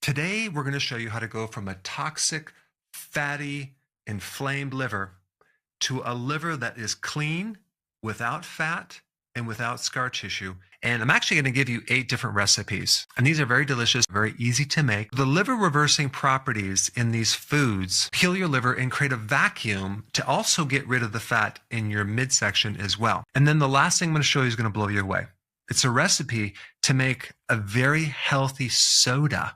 Today, we're going to show you how to go from a toxic, fatty, inflamed liver to a liver that is clean, without fat, and without scar tissue. And I'm actually going to give you 8 different recipes. And these are very delicious, very easy to make. The liver reversing properties in these foods heal your liver and create a vacuum to also get rid of the fat in your midsection as well. And then the last thing I'm going to show you is going to blow you away. It's a recipe to make a very healthy soda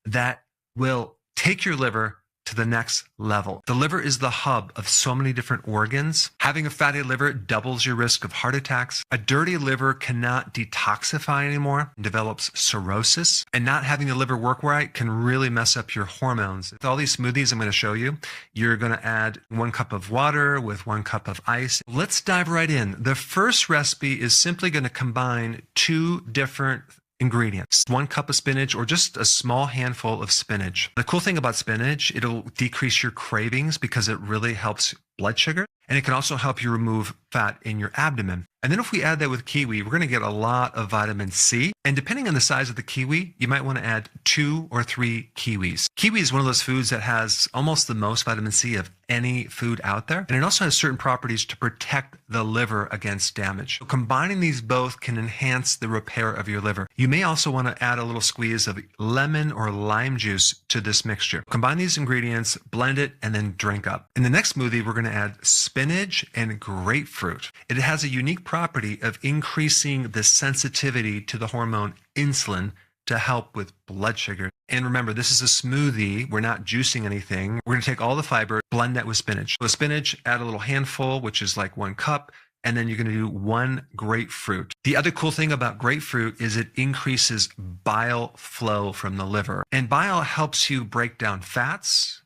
that will take your liver to the next level. The liver is the hub of so many different organs. Having a fatty liver doubles your risk of heart attacks. A dirty liver cannot detoxify anymore and develops cirrhosis. And not having the liver work right can really mess up your hormones. With all these smoothies I'm going to show you, you're going to add 1 cup of water with 1 cup of ice. Let's dive right in. The first recipe is simply going to combine 2 different ingredients. 1 cup of spinach or just a small handful of spinach. The cool thing about spinach, it'll decrease your cravings because it really helps blood sugar, and it can also help you remove fat in your abdomen. And then if we add that with kiwi, we're going to get a lot of vitamin C. And depending on the size of the kiwi, you might want to add 2 or 3 kiwis. Kiwi is one of those foods that has almost the most vitamin C of any food out there. And it also has certain properties to protect the liver against damage. So combining these both can enhance the repair of your liver. You may also want to add a little squeeze of lemon or lime juice to this mixture. Combine these ingredients, blend it, and then drink up. In the next smoothie, we're going to add spinach and grapefruit. It has a unique property of increasing the sensitivity to the hormone insulin to help with blood sugar. And remember, this is a smoothie. We're not juicing anything. We're going to take all the fiber, blend that with spinach. So spinach, add a little handful, which is like 1 cup, and then you're going to do 1 grapefruit. The other cool thing about grapefruit is it increases bile flow from the liver. And bile helps you break down fats,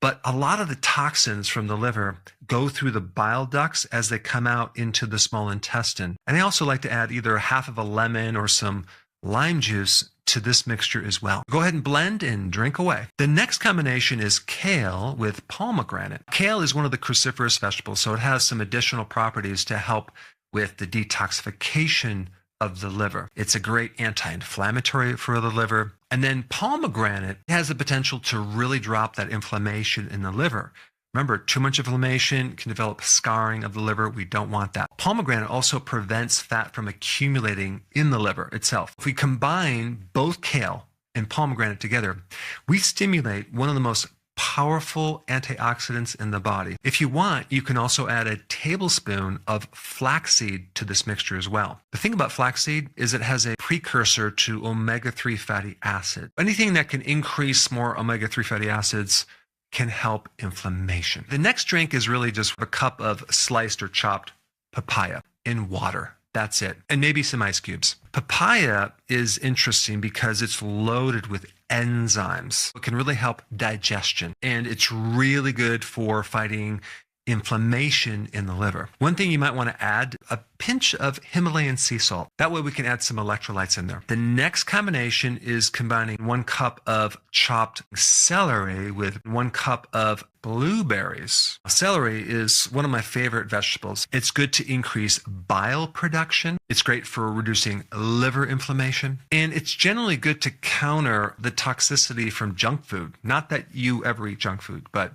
but a lot of the toxins from the liver go through the bile ducts as they come out into the small intestine. And I also like to add either half of a lemon or some lime juice to this mixture as well. Go ahead and blend and drink away. The next combination is kale with pomegranate. Kale is one of the cruciferous vegetables, so it has some additional properties to help with the detoxification of the liver. It's a great anti-inflammatory for the liver. And then pomegranate has the potential to really drop that inflammation in the liver. Remember, too much inflammation can develop scarring of the liver. We don't want that. Pomegranate also prevents fat from accumulating in the liver itself. If we combine both kale and pomegranate together, we stimulate one of the most powerful antioxidants in the body. If you want, you can also add a tablespoon of flaxseed to this mixture as well. The thing about flaxseed is it has a precursor to omega-3 fatty acid. Anything that can increase more omega-3 fatty acids can help inflammation. The next drink is really just a cup of sliced or chopped papaya in water. That's it. And maybe some ice cubes. Papaya is interesting because it's loaded with enzymes. It can really help digestion, and it's really good for fighting inflammation in the liver. One thing you might want to add, a pinch of Himalayan sea salt. That way we can add some electrolytes in there. The next combination is combining 1 cup of chopped celery with 1 cup of blueberries. Celery is one of my favorite vegetables. It's good to increase bile production. It's great for reducing liver inflammation. And it's generally good to counter the toxicity from junk food. Not that you ever eat junk food, but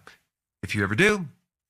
if you ever do,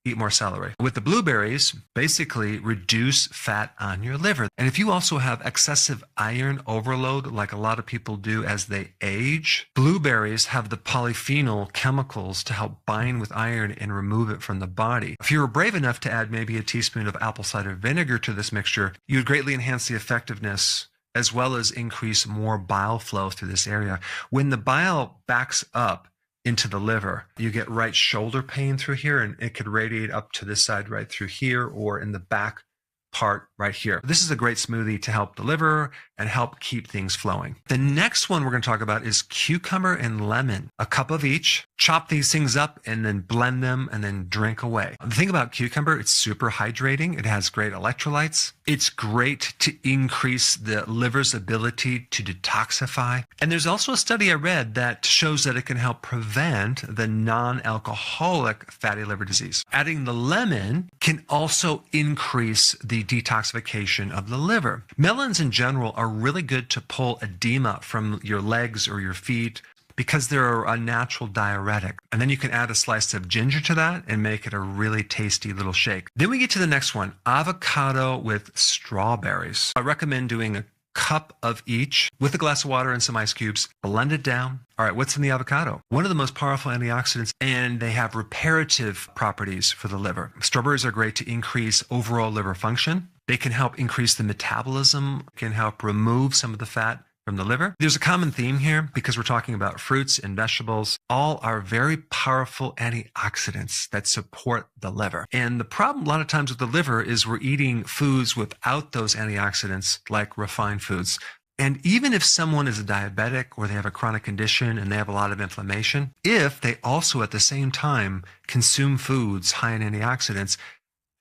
eat more celery. With the blueberries, basically reduce fat on your liver. And if you also have excessive iron overload, like a lot of people do as they age, blueberries have the polyphenol chemicals to help bind with iron and remove it from the body. If you were brave enough to add maybe a teaspoon of apple cider vinegar to this mixture, you would greatly enhance the effectiveness as well as increase more bile flow through this area. When the bile backs up into the liver, you get right shoulder pain through here, and it could radiate up to this side right through here or in the back part right here. This is a great smoothie to help the liver and help keep things flowing. The next one we're going to talk about is cucumber and lemon. A cup of each. Chop these things up and then blend them and then drink away. The thing about cucumber, it's super hydrating. It has great electrolytes. It's great to increase the liver's ability to detoxify. And there's also a study I read that shows that it can help prevent the non-alcoholic fatty liver disease. Adding the lemon can also increase the detoxification of the liver. Melons in general are really good to pull edema from your legs or your feet, because they're a natural diuretic. And then you can add a slice of ginger to that and make it a really tasty little shake. Then we get to the next one, avocado with strawberries. I recommend doing a cup of each with a glass of water and some ice cubes. Blend it down. All right, what's in the avocado? One of the most powerful antioxidants, and they have reparative properties for the liver. Strawberries are great to increase overall liver function. They can help increase the metabolism, can help remove some of the fat from the liver. There's a common theme here because we're talking about fruits and vegetables. All are very powerful antioxidants that support the liver. And the problem a lot of times with the liver is we're eating foods without those antioxidants, like refined foods. And even if someone is a diabetic or they have a chronic condition and they have a lot of inflammation, if they also at the same time consume foods high in antioxidants,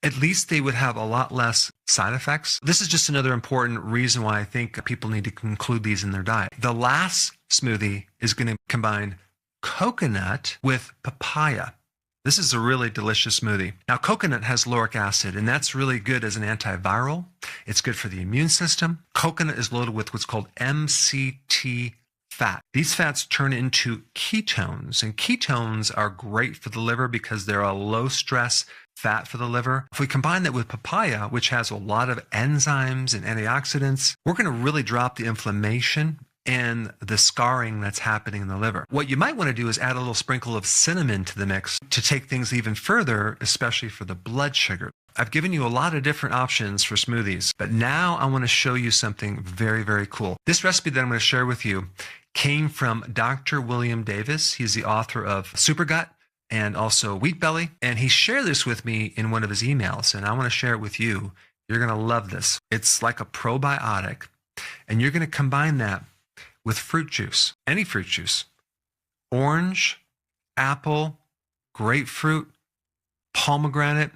at least they would have a lot less side effects. This is just another important reason why I think people need to include these in their diet. The last smoothie is going to combine coconut with papaya. This is a really delicious smoothie. Now, coconut has lauric acid, and that's really good as an antiviral. It's good for the immune system. Coconut is loaded with what's called MCT fat. These fats turn into ketones, and ketones are great for the liver because they're a low-stress fat for the liver. If we combine that with papaya, which has a lot of enzymes and antioxidants, we're going to really drop the inflammation and the scarring that's happening in the liver. What you might want to do is add a little sprinkle of cinnamon to the mix to take things even further, especially for the blood sugar. I've given you a lot of different options for smoothies, but now I want to show you something very, very cool. This recipe that I'm going to share with you came from Dr. William Davis. He's the author of Supergut and also Wheat Belly. And he shared this with me in one of his emails, and I want to share it with you. You're going to love this. It's like a probiotic, and you're going to combine that with fruit juice, any fruit juice, orange, apple, grapefruit, pomegranate,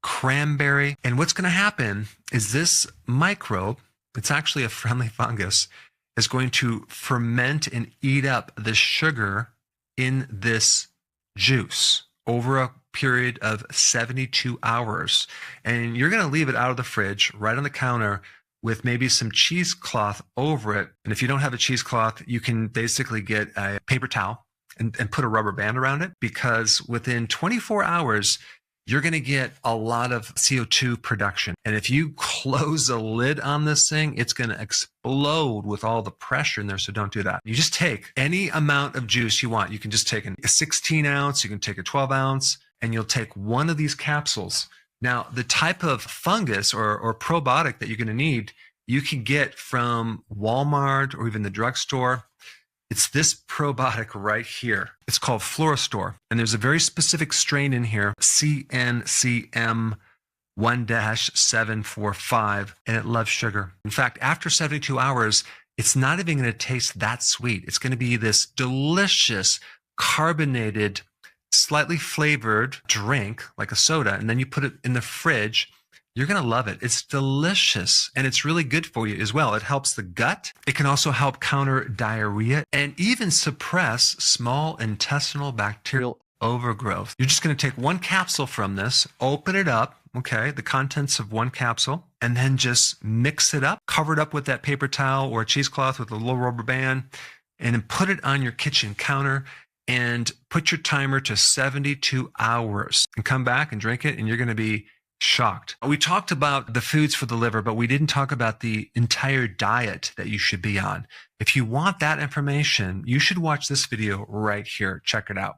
cranberry. And what's going to happen is this microbe, it's actually a friendly fungus, is going to ferment and eat up the sugar in this juice over a period of 72 hours. And you're going to leave it out of the fridge, right on the counter, with maybe some cheesecloth over it. And if you don't have a cheesecloth, you can basically get a paper towel and put a rubber band around it, because within 24 hours, you're going to get a lot of CO2 production. And if you close the lid on this thing, it's going to explode with all the pressure in there. So don't do that. You just take any amount of juice you want. You can just take a 16 ounce, you can take a 12 ounce, and you'll take one of these capsules. Now, the type of fungus or probiotic that you're going to need, you can get from Walmart or even the drugstore. It's this probiotic right here. It's called Florastor. And there's a very specific strain in here, CNCM 1-745, and it loves sugar. In fact, after 72 hours, it's not even going to taste that sweet. It's going to be this delicious, carbonated, slightly flavored drink, like a soda, and then you put it in the fridge. You're going to love it. It's delicious, and it's really good for you as well. It helps the gut. It can also help counter diarrhea and even suppress small intestinal bacterial overgrowth. You're just going to take one capsule from this, open it up, okay, the contents of one capsule, and then just mix it up, cover it up with that paper towel or a cheesecloth with a little rubber band, and then put it on your kitchen counter and put your timer to 72 hours and come back and drink it, and you're going to be shocked. We talked about the foods for the liver, but we didn't talk about the entire diet that you should be on. If you want that information, you should watch this video right here. Check it out.